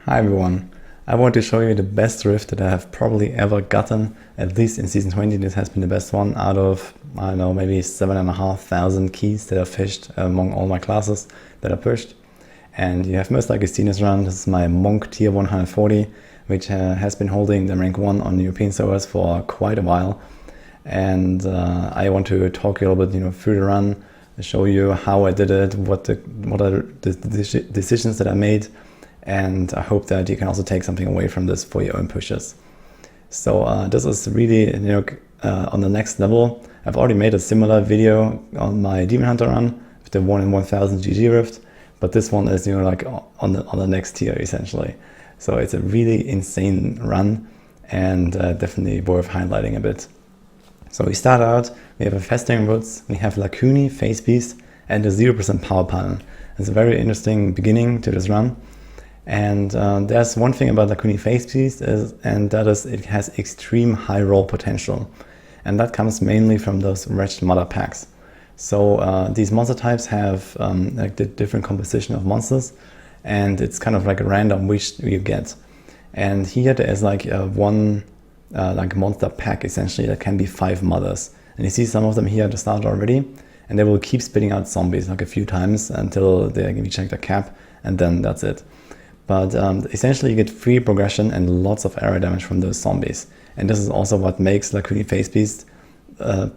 Hi everyone, I want to show you the best rift that I have probably ever gotten. At least in season 20 this has been the best one out of, I don't know, maybe 7,500 keys that I fished among all my classes that I pushed. And you have most likely seen this run. This is my Monk tier 140, which has been holding the rank 1 on European servers for quite a while. And I want to talk you a little bit through the run, show you how I did it, what are the decisions that I made, and I hope that you can also take something away from this for your own pushes. So this is really on the next level. I've already made a similar video on my Demon Hunter run with the 1 in 1000 GG rift, but this one is like on the next tier essentially. So it's a really insane run and definitely worth highlighting a bit. So we start out, we have a Festering Woods, we have Lacuni, Face Beast, and a 0% power pylon. It's a very interesting beginning to this run. And there's one thing about Lacuni Face Beast, and that is it has extreme high roll potential. And that comes mainly from those wretched mother packs. So these monster types have like the different composition of monsters, and it's kind of like a random which you get. And here there is like one like monster pack essentially that can be 5 mothers. And you see some of them here at the start already, and they will keep spitting out zombies like a few times until they reach the cap, and then that's it. But essentially you get free progression and lots of area damage from those zombies. And this is also what makes Lacuni Face Beast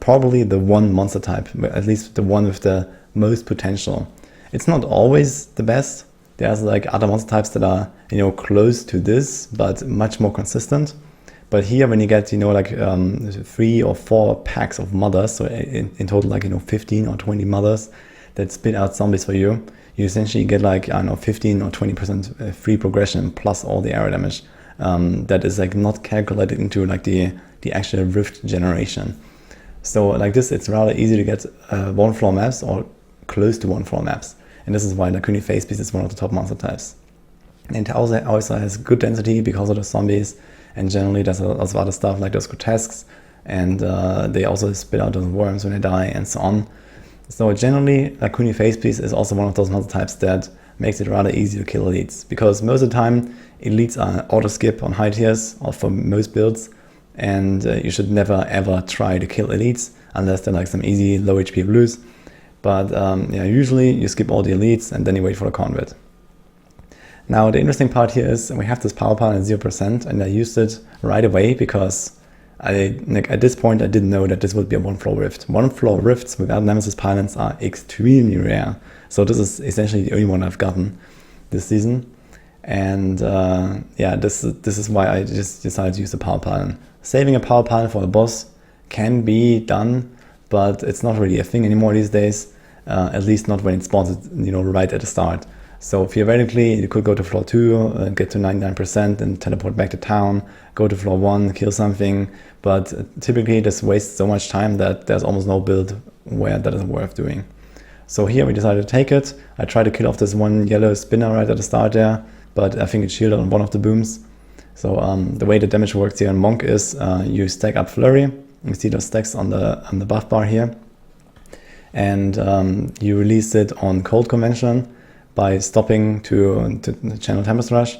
probably the one monster type, at least the one with the most potential. It's not always the best. There's like other monster types that are close to this, but much more consistent. But here when you get like 3 or 4 packs of mothers, so in total like 15 or 20 mothers that spit out zombies for you, you essentially get like, I don't know, 15 or 20% free progression plus all the area damage that is like not calculated into like the actual rift generation. So like this, it's rather easy to get 1 floor maps or close to 1 floor maps. And this is why Lacuni Face Beast is one of the top monster types. And it also has good density because of the zombies, and generally there's lots of other stuff like those grotesques, and they also spit out those worms when they die and so on. So generally, Lacuni Face Beast is also one of those monster types that makes it rather easy to kill elites, because most of the time elites are auto skip on high tiers or for most builds, and you should never ever try to kill elites unless they're like some easy low HP blues. But yeah, usually you skip all the elites and then you wait for the convert. Now the interesting part here is we have this power pylon at 0%, and I used it right away because at this point I didn't know that this would be a 1 floor rift. 1 floor rifts without Nemesis pylons are extremely rare. So this is essentially the only one I've gotten this season. And yeah, this is why I just decided to use the power pylon. Saving a power pylon for a boss can be done, but it's not really a thing anymore these days. At least not when it spawns right at the start. So theoretically, you could go to floor 2, get to 99% and teleport back to town, go to floor 1, kill something, but typically this wastes so much time that there's almost no build where that is worth doing. So here we decided to take it. I tried to kill off this one yellow spinner right at the start there, but I think it shielded on one of the booms. So the way the damage works here in Monk is you stack up Flurry. You see those stacks on the buff bar here. And you release it on Cold Convention by stopping to channel Tempest Rush,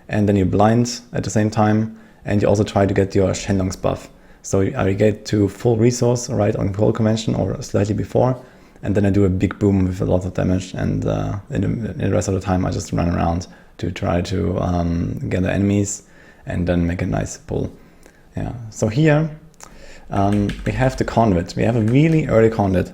and then you blind at the same time, and you also try to get your Shenlong's buff. So I get to full resource right on Cold Convention or slightly before, and then I do a big boom with a lot of damage, and in the rest of the time I just run around to try to gather enemies and then make a nice pull. Yeah. So here we have the convert. We have a really early convert,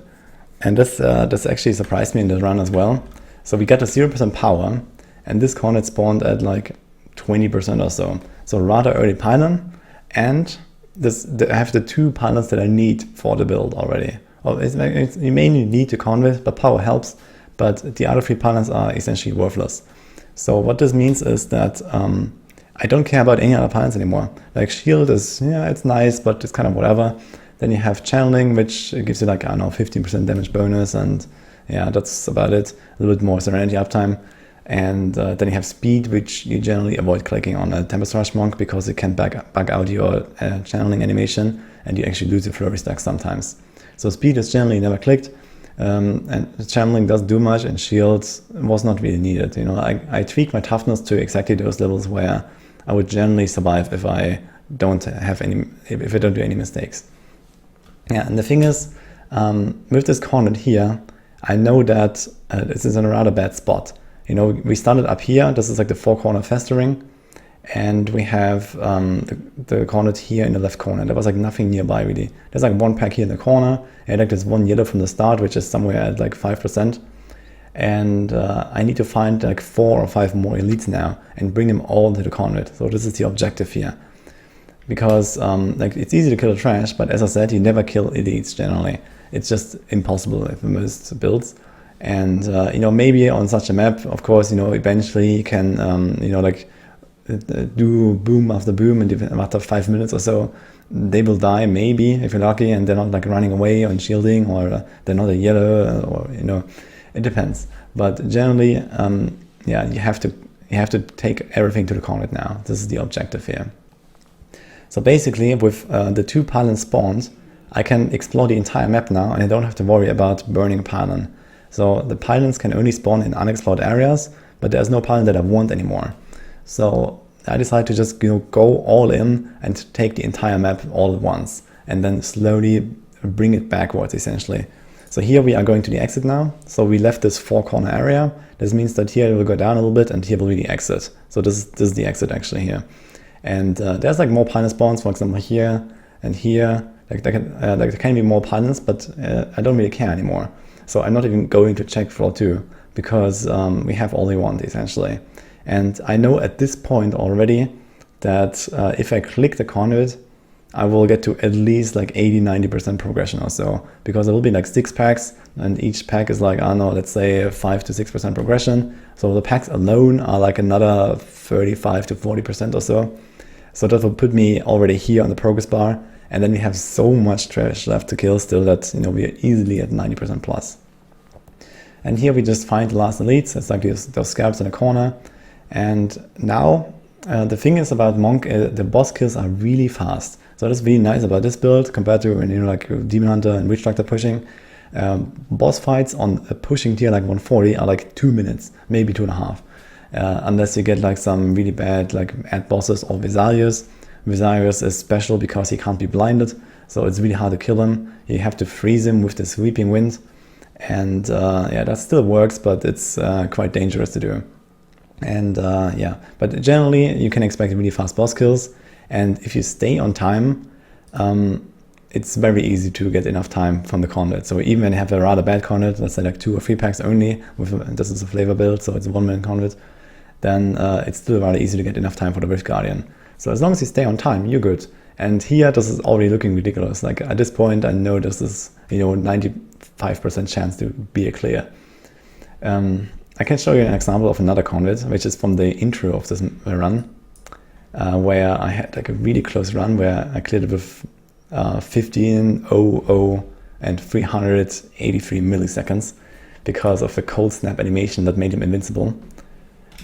and this actually surprised me in the run as well. So we got a 0% power, and this convert spawned at like 20% or so. So rather early pylon, and I have the 2 pylons that I need for the build already. Well, you mainly need the convert, but power helps, but the other 3 pylons are essentially worthless. So what this means is that I don't care about any other pylons anymore. Like shield is, yeah, it's nice, but it's kind of whatever. Then you have channeling, which gives you like, I don't know, 15% damage bonus, and yeah, that's about it. A little bit more Serenity uptime. And then you have speed, which you generally avoid clicking on a Tempest Rush Monk because it can bug out your channeling animation, and you actually lose your flurry stack sometimes. So speed is generally never clicked. and channeling doesn't do much, and shields was not really needed. You know, I tweaked my toughness to exactly those levels where I would generally survive if I don't do any mistakes. Yeah, and the thing is, with this cornet here, I know that this is in a rather bad spot. You know, we started up here. This is like the 4-corner festering, and we have the cornet here in the left corner. There was like nothing nearby really. There's like one pack here in the corner, and like there's one yellow from the start, which is somewhere at like 5%. And I need to find like 4 or 5 more elites now and bring them all to the cornet. So this is the objective here. Because like it's easy to kill the trash, but as I said, you never kill elites generally. It's just impossible with most builds. And you know, maybe on such a map, of course, you know, eventually you can you know, like do boom after boom, and after 5 minutes or so they will die, maybe, if you're lucky, and they're not like running away on shielding, or they're not a yellow, or you know, it depends. But generally, yeah, you have to take everything to the cornet now. This is the objective here. So basically, with the 2 pylons spawned, I can explore the entire map now, and I don't have to worry about burning a pylon. So the pylons can only spawn in unexplored areas, but there's no pylon that I want anymore. So I decided to just, you know, go all in and take the entire map all at once, and then slowly bring it backwards essentially. So here we are going to the exit now. So we left this 4-corner area. This means that here it will go down a little bit, and here will be the exit. So this is the exit actually here. And there's like more pylon spawns, for example, here and here. Like there can be more pylons, but I don't really care anymore. So I'm not even going to check floor 2, because we have all we want essentially. And I know at this point already that if I click the cornet, I will get to at least like 80-90% progression or so, because there will be like 6 packs, and each pack is like, I don't know, let's say 5 to 6% progression. So the packs alone are like another 35 to 40% or so. So that will put me already here on the progress bar, and then we have so much trash left to kill still that, you know, we are easily at 90% plus. And here we just find the last elites. It's like those scabs in the corner. And now the thing is about Monk, the boss kills are really fast. So that's really nice about this build compared to, you know, like Demon Hunter and Witch Doctor pushing. Boss fights on a pushing tier like 140 are like 2 minutes, maybe 2.5. Unless you get like some really bad like ad bosses or Visarius. Visarius is special because he can't be blinded, so it's really hard to kill him. You have to freeze him with the sweeping wind, and yeah, that still works, but it's quite dangerous to do. And yeah, but generally you can expect really fast boss kills, and if you stay on time, it's very easy to get enough time from the cornet. So even when you have a rather bad cornet, let's say like 2 or 3 packs only, this is a flavor build, so it's a 1-minute cornet, then it's still rather easy to get enough time for the Rift Guardian. So as long as you stay on time, you're good. And here, this is already looking ridiculous. Like at this point, I know this is, you know, 95% chance to be a clear. I can show you an example of another cornet, which is from the intro of this run, where I had like a really close run where I cleared it with 15:00 and 383 milliseconds because of the cold snap animation that made him invincible.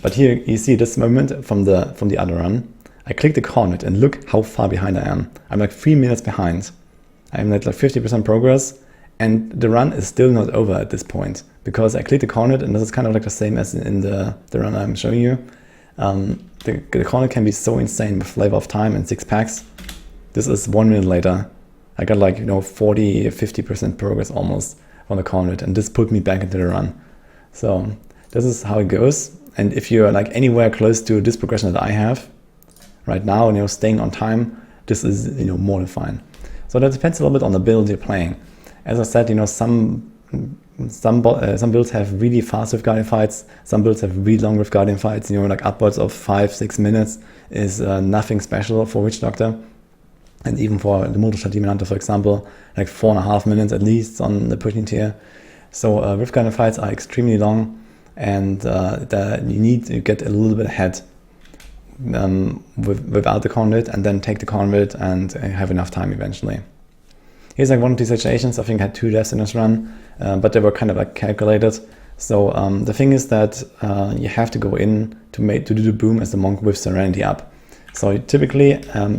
But here you see this moment from the other run. I click the cornet and look how far behind I am. I'm like 3 minutes behind. I'm at like 50% progress, and the run is still not over at this point because I click the cornet, and this is kind of like the same as in the run I'm showing you. The cornet can be so insane with Flavor of Time and 6 packs. This is 1 minute later. I got like, you know, 40-50% progress almost on the cornet, and this put me back into the run. So this is how it goes. And if you're like anywhere close to this progression that I have right now, and you're staying on time, this is, you know, more than fine. So that depends a little bit on the build you're playing. As I said, you know, some builds have really fast Rift Guardian fights, some builds have really long Rift Guardian fights, you know, like upwards of 5-6 minutes is nothing special for Witch Doctor. And even for the multi-shot Demon Hunter, for example, like 4.5 minutes at least on the pushing tier. So Rift Guardian fights are extremely long, and you need to get a little bit ahead without the cornet, and then take the cornet and have enough time eventually. Here's like one of these situations. I think I had 2 deaths in this run, but they were kind of like calculated. So the thing is that you have to go in to do the boom as the monk with Serenity up, So typically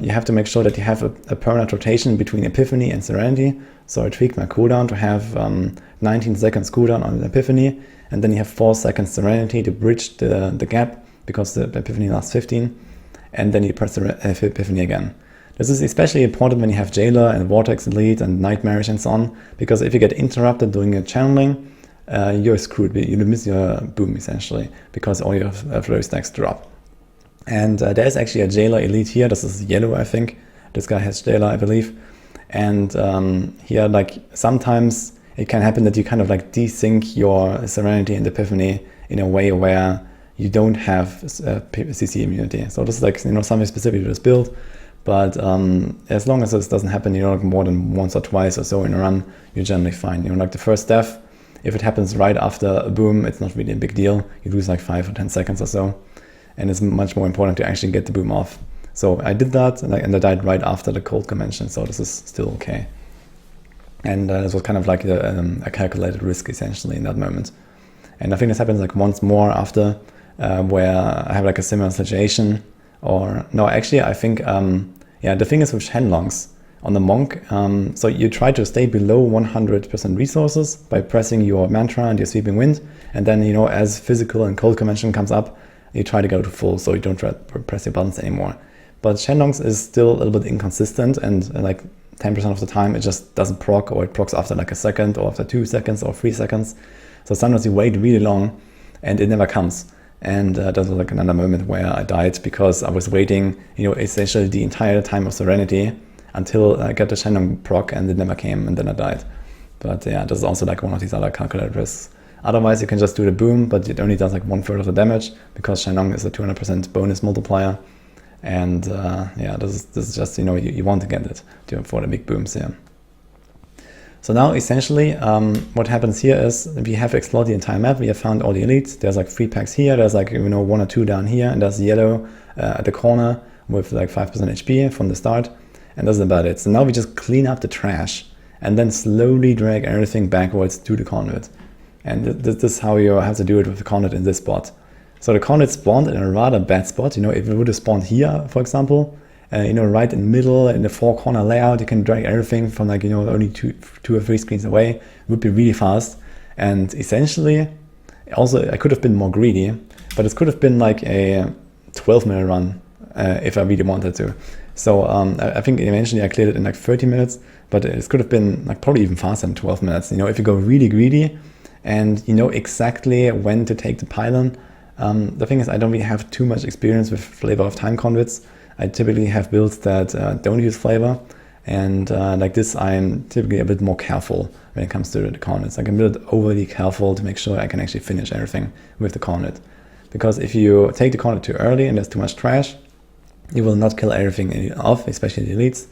you have to make sure that you have a permanent rotation between Epiphany and Serenity. So I tweaked my cooldown to have 19 seconds cooldown on Epiphany, and then you have 4 seconds Serenity to bridge the gap, because the Epiphany lasts 15, and then you press the Epiphany again. This is especially important when you have Jailer and Vortex Elite and Nightmarish and so on, because if you get interrupted doing a channeling, you're screwed. You miss your boom essentially, because all your flow stacks drop. And there's actually a Jailer Elite here. This is yellow, I think. This guy has Jailer, I believe. And here, like, sometimes it can happen that you kind of like desync your Serenity and Epiphany in a way where you don't have CC immunity. So this is like, something specific to this build. But as long as this doesn't happen, like more than once or twice or so in a run, you're generally fine. Like the first death, if it happens right after a boom, it's not really a big deal. You lose like 5 or 10 seconds or so. And it's much more important to actually get the boom off. So I did that, and I died right after the cold convention, so this is still okay. And this was kind of like a calculated risk, essentially, in that moment. And I think this happens like once more after, where I have like a similar situation. Or, no, actually, I think, the thing is with Shenlongs on the Monk, so you try to stay below 100% resources by pressing your Mantra and your Sweeping Wind, and then, as physical and cold convention comes up, you try to go to full, so you don't try to press your buttons anymore. But Shenlongs is still a little bit inconsistent, and like 10% of the time it just doesn't proc, or it procs after like a second, or after 2 seconds, or 3 seconds. So sometimes you wait really long, and it never comes. And that was like another moment where I died, because I was waiting, essentially the entire time of Serenity until I got the Shenlong proc, and it never came, and then I died. But yeah, this is also like one of these other calculated risks. Otherwise, you can just do the boom, but it only does like 1/3 of the damage, because Shenlong is a 200% bonus multiplier. And this is just, you want to get it for the big booms here. So now essentially what happens here is we have explored the entire map. We have found all the elites. There's like 3 packs here. There's like, 1 or 2 down here. And there's yellow at the corner with like 5% HP from the start. And that's about it. So now we just clean up the trash and then slowly drag everything backwards to the conduit. And this is how you have to do it with the conduit in this spot. So the conduit spawned in a rather bad spot. If it would have spawned here, for example, right in the middle, in the 4-corner layout, you can drag everything from like, only two or 3 screens away. It would be really fast. And essentially, also, I could have been more greedy, but it could have been like a 12-minute run if I really wanted to. So I think eventually I cleared it in like 30 minutes, but it could have been like probably even faster than 12 minutes. If you go really greedy and you know exactly when to take the pylon. The thing is, I don't really have too much experience with flavor of time conduits. I typically have builds that don't use flavor, and like this, I'm typically a bit more careful when it comes to the conduits. I'm a bit overly careful to make sure I can actually finish everything with the conduit. Because if you take the conduit too early and there's too much trash, you will not kill everything off, especially the elites,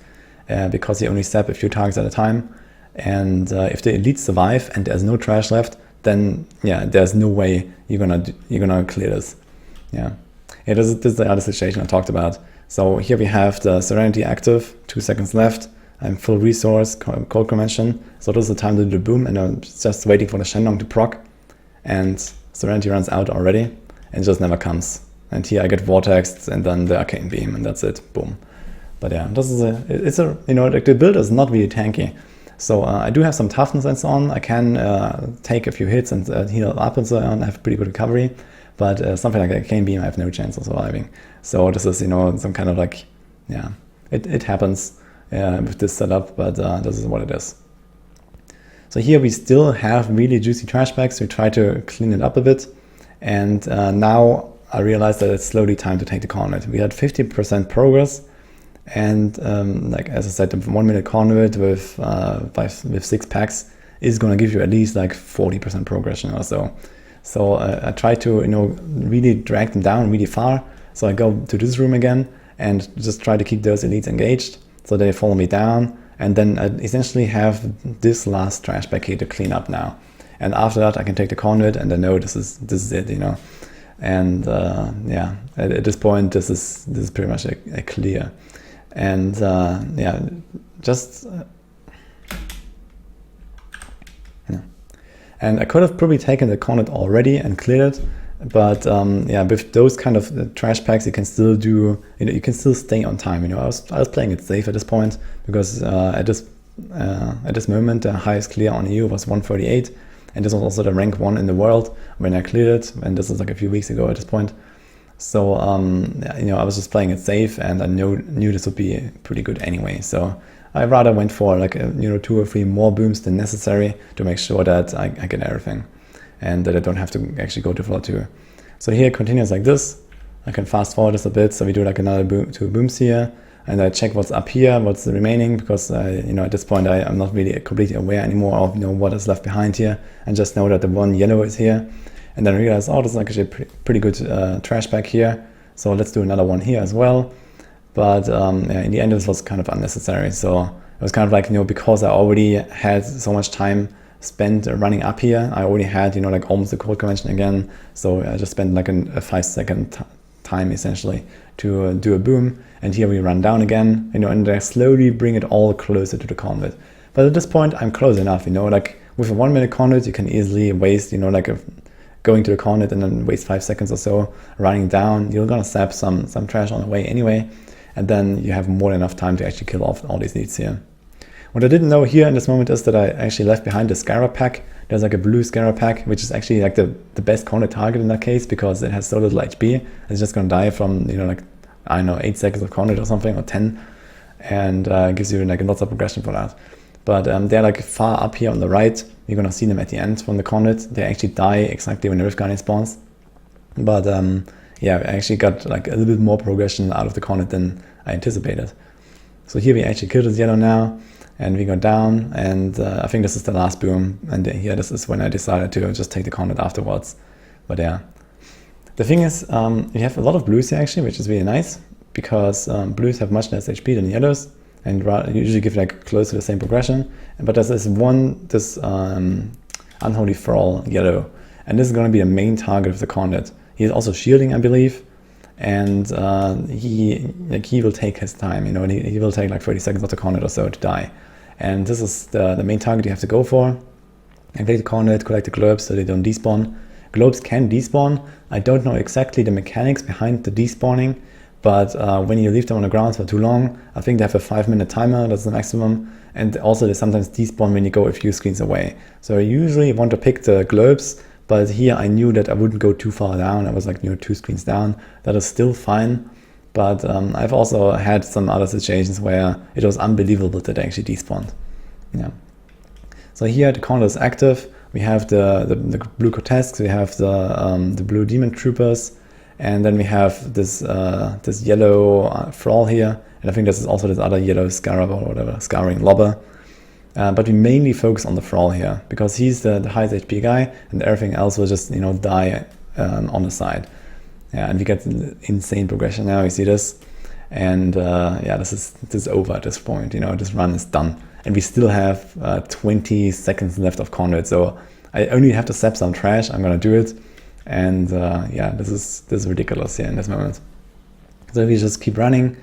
because you only step a few targets at a time. And if the elites survive and there's no trash left, then yeah, there's no way you're gonna clear this. This is the other situation I talked about. So here we have the Serenity active, 2 seconds left. I'm full resource, cold convention. So this is the time to do the boom, and I'm just waiting for the Shenlong to proc, and Serenity runs out already and just never comes. And here I get Vortex and then the Arcane Beam, and that's it, boom. But yeah, this is like the build is not really tanky. So I do have some toughness and so on. I can take a few hits and heal up and so on. I have pretty good recovery, but something like a Arcane Beam, I have no chance of surviving. So this is, some kind of like, it happens with this setup, but this is what it is. So here we still have really juicy trash bags. We try to clean it up a bit. And now I realized that it's slowly time to take the conduit. We had 50% progress. And like as I said, the 1 minute conduit with 6 packs is going to give you at least like 40% progression or so. So I try to really drag them down really far. So I go to this room again and just try to keep those elites engaged so they follow me down. And then I essentially have this last trash bag here to clean up now. And after that, I can take the conduit and I know this is it, And at this point, this is pretty much a clear. And and I could have probably taken the conduit already and cleared it, But yeah, with those kind of trash packs, you can still do, you can still stay on time. I was playing it safe at this point because at this moment the highest clear on EU was 148, and this was also the rank 1 in the world when I cleared it, and this was like a few weeks ago at this point. So I was just playing it safe, and I knew this would be pretty good anyway. So I rather went for like 2 or 3 more booms than necessary to make sure that I get everything, and that I don't have to actually go to floor 2. So here it continues like this. I can fast forward this a bit. So we do like another 2 booms here, and I check what's up here, what's remaining, because at this point I'm not really completely aware anymore of what is left behind here, and just know that the one yellow is here. And then I realize, oh, this is actually a pretty good trash pack here. So let's do another one here as well. But in the end, this was kind of unnecessary. So it was kind of like, because I already had so much time spent running up here, I already had, like almost the cold convention again. So I just spent like a 5-second time essentially to do a boom. And here we run down again, and I slowly bring it all closer to the conduit. But at this point, I'm close enough, like with a 1 minute conduit, you can easily waste, going to the conduit and then waste 5 seconds or so running down. You're gonna sap some trash on the way anyway, and then you have more than enough time to actually kill off all these leads here. What I didn't know here in this moment is that I actually left behind the Scarab pack. There's like a blue Scarab pack, which is actually like the best conduit target in that case, because it has so little HP. It's just gonna die from 8 seconds of conduit or something, or 10, and gives you like lots of progression for that. But they're like far up here on the right. You're gonna see them at the end from the conduit. They actually die exactly when the Rift Guardian spawns. But yeah, I actually got like a little bit more progression out of the conduit than I anticipated. So here we actually killed this yellow now, and we go down, and I think this is the last boom. And here, this is when I decided to just take the conduit afterwards. But yeah, the thing is, you have a lot of blues here actually, which is really nice, because blues have much less HP than yellows, and usually give like close to the same progression. But there's this Unholy Thrall yellow, and this is going to be the main target of the conduit. He is also shielding, I believe, and he will take his time, he will take like 30 seconds of the conduit or so to die. And this is the main target you have to go for. Activate the conduit, collect the globes so they don't despawn. Globes can despawn. I don't know exactly the mechanics behind the despawning, but when you leave them on the ground for too long, I think they have a 5-minute timer, that's the maximum. And also they sometimes despawn when you go a few screens away. So I usually want to pick the globes, but here I knew that I wouldn't go too far down. I was like 2 screens down. That is still fine. But I've also had some other situations where it was unbelievable that they actually despawned. Yeah. So here the conduit is active. We have the blue Cortesques, we have the blue Demon Troopers, and then we have this yellow Thrall here, and I think this is also this other yellow Scarab or whatever, Scouring Lobber. But we mainly focus on the Thrall here, because he's the highest HP guy, and everything else will just die on the side. Yeah, and we get insane progression now. You see this, and yeah, this is over at this point. This run is done, and we still have 20 seconds left of conduit. So I only have to sap some trash. I'm gonna do it, and yeah, this is ridiculous here in this moment. So we just keep running,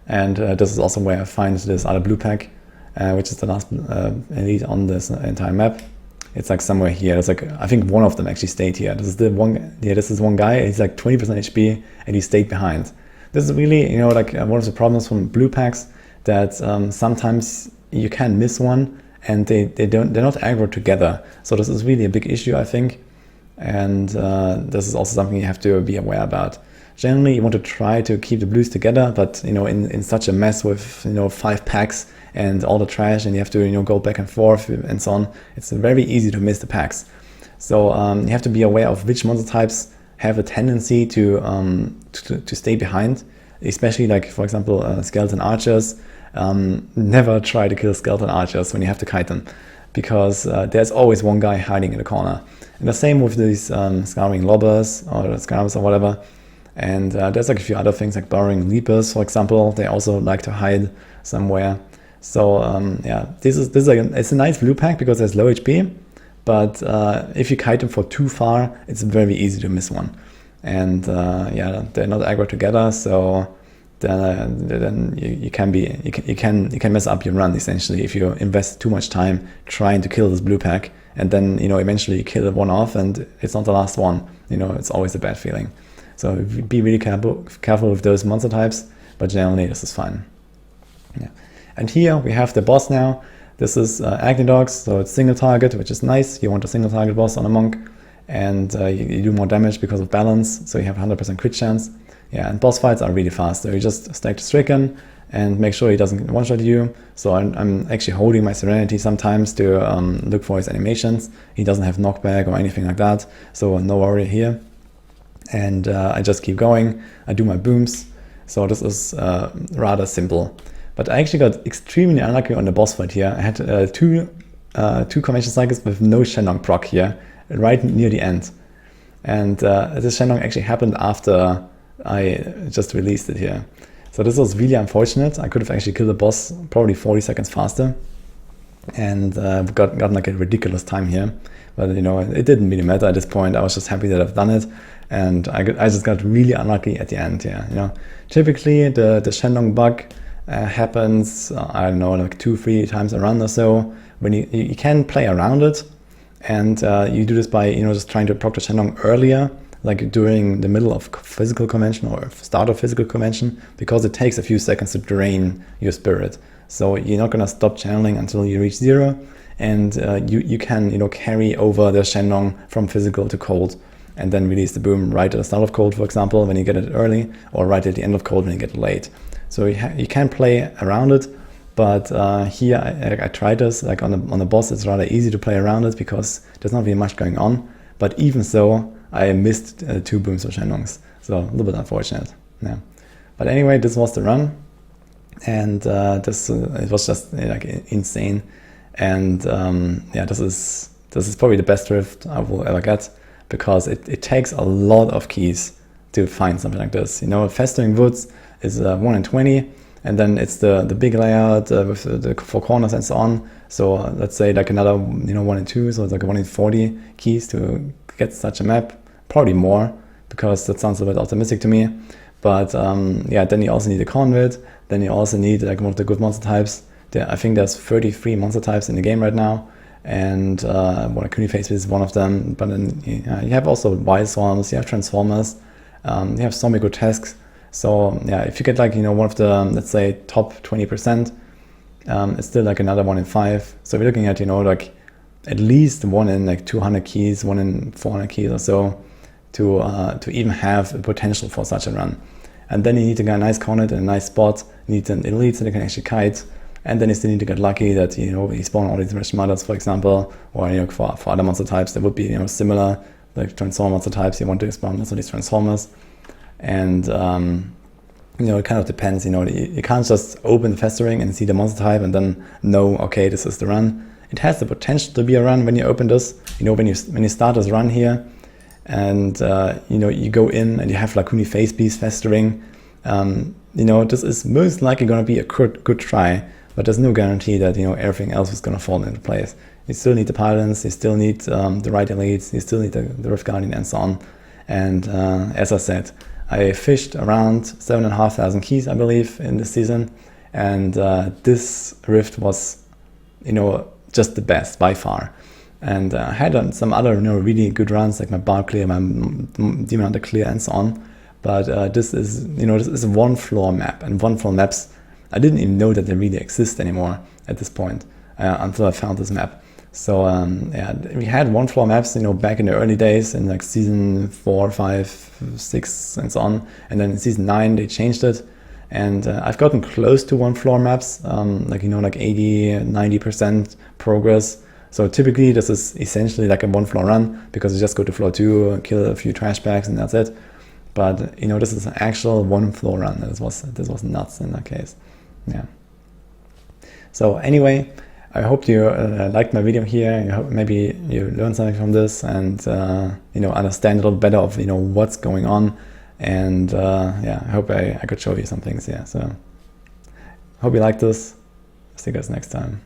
and this is also where I find this other blue pack, which is the last elite on this entire map. It's like somewhere here. It's like, I think one of them actually stayed here. This is the one. Yeah, this is one guy. He's like 20% HP, and he stayed behind. This is really, like one of the problems from blue packs, that sometimes you can miss one, and they're not aggro together. So this is really a big issue, I think. And this is also something you have to be aware about. Generally, you want to try to keep the blues together, but in such a mess with 5 packs and all the trash, and you have to go back and forth and so on, it's very easy to miss the packs. So you have to be aware of which monster types have a tendency to stay behind, especially like, for example, skeleton archers. Never try to kill skeleton archers when you have to kite them, because there's always one guy hiding in the corner. And the same with these Scouring Lobbers or Scarabs or whatever. And there's like a few other things like Burrowing Leapers, for example. They also like to hide somewhere. So yeah, it's a nice blue pack because there's low HP, but if you kite them for too far, it's very easy to miss one. And yeah, they're not aggro together, so then you can mess up your run essentially if you invest too much time trying to kill this blue pack and then, you know, eventually you kill one off and it's not the last one. You know, it's always a bad feeling. So be really careful with those monster types, but generally this is fine. Yeah. And here we have the boss now. This is Agnidox, so it's single target, which is nice. You want a single target boss on a monk, and you do more damage because of balance, so you have 100% crit chance. Yeah, and boss fights are really fast. So you just stack the Stricken and make sure he doesn't one-shot you. So I'm actually holding my Serenity sometimes to look for his animations. He doesn't have knockback or anything like that, so no worry here. And I just keep going. I do my booms. So this is rather simple. But I actually got extremely unlucky on the boss fight here. I had two convention cycles with no Shenlong proc here, right near the end. And this Shenlong actually happened after I just released it here. So this was really unfortunate. I could have actually killed the boss probably 40 seconds faster, and gotten like a ridiculous time here. But you know, it didn't really matter at this point. I was just happy that I've done it, and I just got really unlucky at the end. Yeah, you know, typically the Shenlong bug happens I don't know, like 2-3 times a run or so, when you can play around it, and you do this by, you know, just trying to proc the Shenlong earlier, like during the middle of physical convention or start of physical convention, because it takes a few seconds to drain your spirit. So you're not gonna stop channeling until you reach 0, and you can, you know, carry over the Shenlong from physical to cold, and then release the boom right at the start of cold, for example, when you get it early, or right at the end of cold when you get it late. So you can play around it, but here I tried this, like on the boss it's rather easy to play around it because there's not really much going on. But even so, I missed 2 booms or Shenlongs, so a little bit unfortunate. Yeah. But anyway, this was the run, and it was just like insane. And yeah, this is probably the best rift I will ever get, because it takes a lot of keys to find something like this. You know, Festering Woods is 1 in 20, and then it's the big layout with the 4 corners and so on. So let's say like another, you know, 1 in 2, so it's like 1 in 40 keys to get such a map. Probably more, because that sounds a bit optimistic to me. But yeah, then you also need a convert. Then you also need like one of the good monster types. I think there's 33 monster types in the game right now, and Cuniface is one of them. But then you have also Wildstorms, you have Transformers, you have Zombie Grotesques. So yeah, if you get like, you know, one of the, let's say, top 20%, it's still like another 1 in 5. So we're looking at, you know, like at least 1 in like 200 keys, 1 in 400 keys or so, to even have a potential for such a run. And then you need to get a nice cornet in a nice spot. You need an elite so they can actually kite, and then you still need to get lucky that, you know, you spawn all these Russian mothers, for example, or, you know, for other monster types that would be, you know, similar, like Transformer monster types. You want to spawn also these Transformers, and you know, it kind of depends. You know, you can't just open the Festering and see the monster type and then know, okay, this is the run. It has the potential to be a run when you open this. You know, when you start this run here, and you know, you go in and you have Lacuni Face Beast Festering, you know, this is most likely going to be a good try, but there's no guarantee that, you know, everything else is going to fall into place. You still need the pylons, you still need the right elites, you still need the Rift Guardian and so on. And as I said, I fished around 7,500 keys, I believe, in this season, and this Rift was, you know, just the best by far. And I had some other, you know, really good runs, like my Bar Clear, my Demon Hunter Clear, and so on. But this is, you know, this is a 1-floor map, and 1-floor maps, I didn't even know that they really exist anymore at this point until I found this map. So yeah, we had 1-floor maps, you know, back in the early days, in like season 4, 5, 6, and so on. And then in season 9 they changed it, and I've gotten close to 1-floor maps, like, you know, like 80-90% progress. So typically this is essentially like a 1-floor run, because you just go to floor 2, kill a few trash bags, and that's it. But, you know, this is an actual 1-floor run. This was nuts in that case. Yeah. So anyway, I hope you liked my video here. I hope maybe you learned something from this, and you know, understand a little better of, you know, what's going on. And yeah, I hope I could show you some things. Yeah. So hope you liked this. See you guys next time.